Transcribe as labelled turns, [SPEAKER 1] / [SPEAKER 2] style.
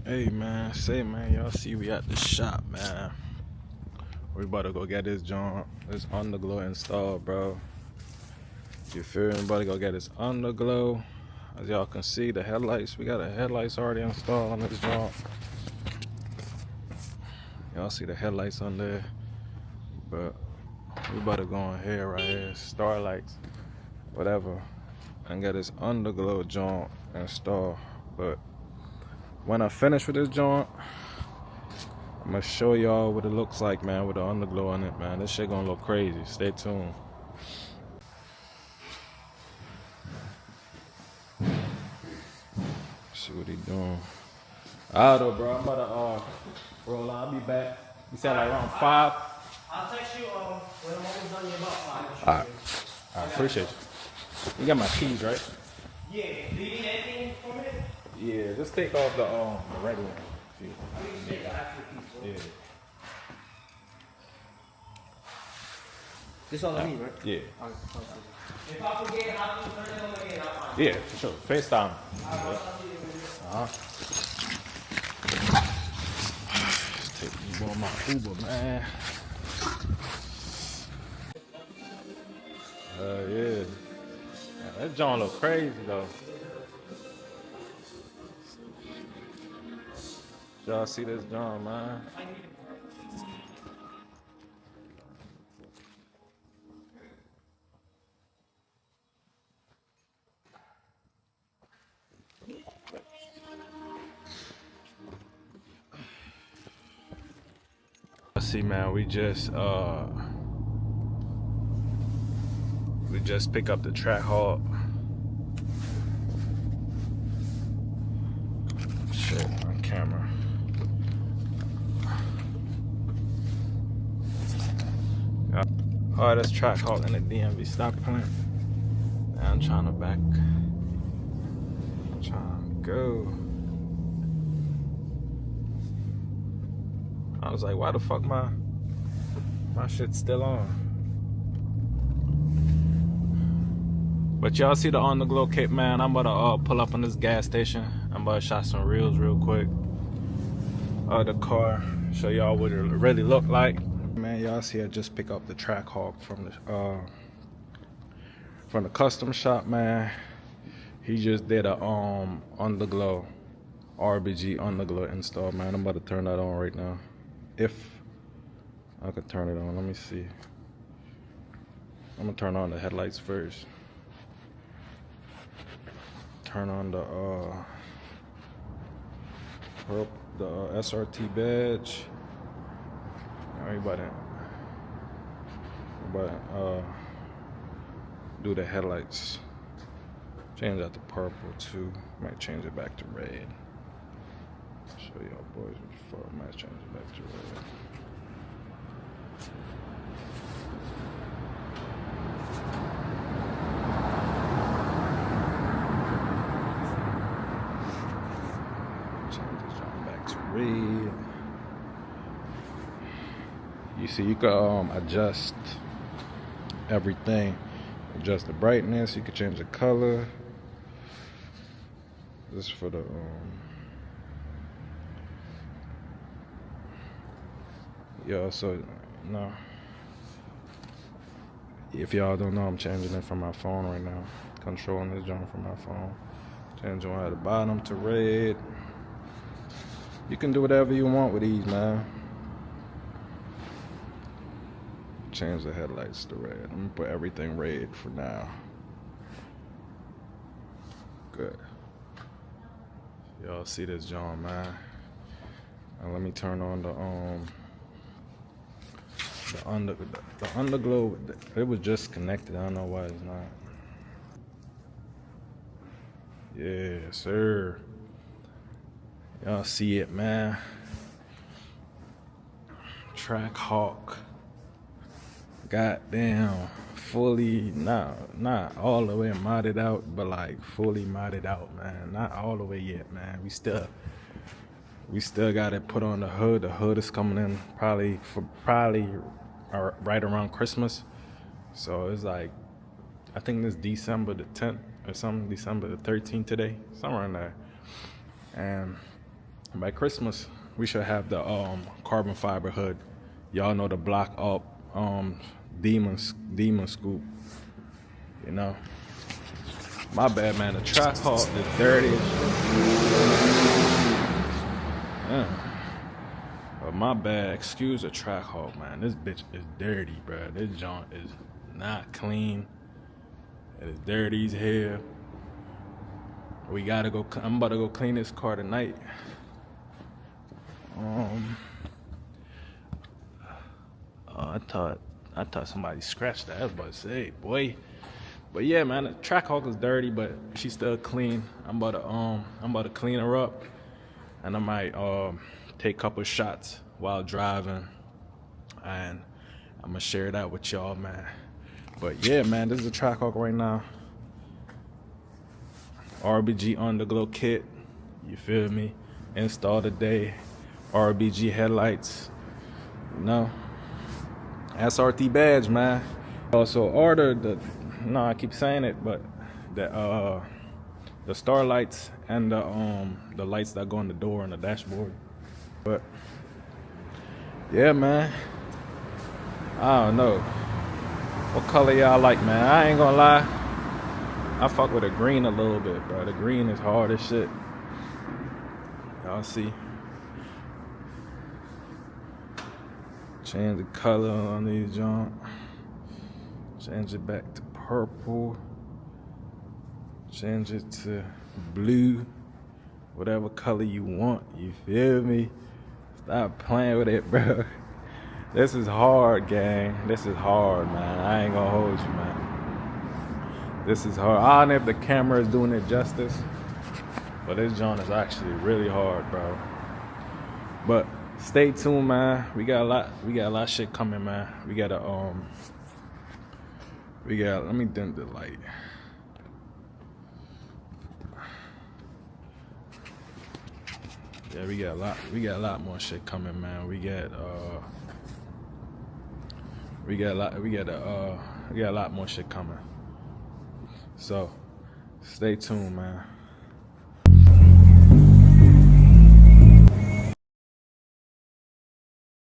[SPEAKER 1] Hey man, y'all see we at the shop, man. We about to go get this joint, this underglow installed, bro. You feel me? About to go get this underglow. As y'all can see, the headlights, we got the headlights already installed on this joint. Y'all see the headlights on there, but we about to go in here right here, starlights, whatever, and get this underglow joint installed. But when I finish with this joint, I'm gonna show y'all what it looks like, man, with the underglow on it, man. This shit gonna look crazy. Stay tuned. See what he doing. Alright, bro. I'm about to roll out. I'll be back. You said like around 5.
[SPEAKER 2] I'll text you when I'm almost done. You're about 5.
[SPEAKER 1] Alright. Alright, appreciate you. You got my keys, right?
[SPEAKER 2] Yeah. Do you need anything from it?
[SPEAKER 1] Yeah, just take off the red one. Yeah.
[SPEAKER 2] This all I need, right?
[SPEAKER 1] Yeah.
[SPEAKER 2] If I forget how to turn it on again, I'll find
[SPEAKER 1] Yeah, for sure. FaceTime. Just take you on my Uber, man. Yeah. Man, that John look crazy though. Y'all see this John, man? See, man, we just pick up the trackhawk. Shit, on camera. Alright, that's trackhawk in the DMV stock plant. Now I'm trying to go. I was like, why the fuck my shit's still on? But y'all see the underglow kit, man. I'm about to pull up on this gas station. I'm about to shot some reels real quick of the car, show y'all what it really look like. Man, y'all see I just pick up the trackhawk from the custom shop, man. He just did a underglow RBG underglow install, man. I'm about to turn that on right now. If I could turn it on, let me see. I'm gonna turn on the headlights first. Turn on the SRT badge. Everybody do the headlights. Change that to purple too. Might change it back to red. Show y'all boys what the fuck. Might change it back to red. Change this joint back to red. You see, you can adjust everything. Adjust the brightness. You can change the color. This is for the so no. If y'all don't know, I'm changing it from my phone right now. Controlling this joint from my phone. Changing at the bottom to red. You can do whatever you want with these, man. Change the headlights to red. I'm gonna put everything red for now. Good. Y'all see this joint, man. Now let me turn on the underglow. It was just connected. I don't know why it's not. Yeah, sir. Y'all see it, man. Trackhawk. Goddamn. Fully, not all the way modded out, but like fully modded out, man. Not all the way yet, man. We still got it put on the hood. The hood is coming in probably right around Christmas. So it's like, I think this December the 10th or something, December the 13th today, somewhere in there. And By Christmas, we should have the carbon fiber hood. Y'all know the block up demon scoop. You know. My bad, man. The trackhawk is dirty as shit. Yeah. But my bad. Excuse the trackhawk, man. This bitch is dirty, bro. This joint is not clean. It is dirty as hell. We gotta go. I'm about to go clean this car tonight. I thought somebody scratched that. I was about to say, boy. But yeah, man, the trackhawk is dirty, but she's still clean. I'm about to clean her up, and I might take a couple shots while driving, and I'm gonna share that with y'all, man. But yeah, man, this is a trackhawk right now. RBG underglow kit, you feel me? Install today. RBG headlights, you know. SRT badge, man. Also ordered the. No, I keep saying it, but the star lights and the lights that go on the door and the dashboard. But yeah, man, I don't know what color y'all like, man. I ain't gonna lie, I fuck with the green a little bit, bro. The green is hard as shit. Y'all see? Change the color on these junk. Change it back to purple. Change it to blue. Whatever color you want, you feel me? Stop playing with it, bro. This is hard, gang. This is hard, man. I ain't gonna hold you, man. This is hard. I don't know if the camera is doing it justice, but this joint is actually really hard, bro. But stay tuned, man. We got a lot of shit coming, man. Let me dim the light. Yeah, we got a lot more shit coming, man. We got a lot more shit coming. So stay tuned, man.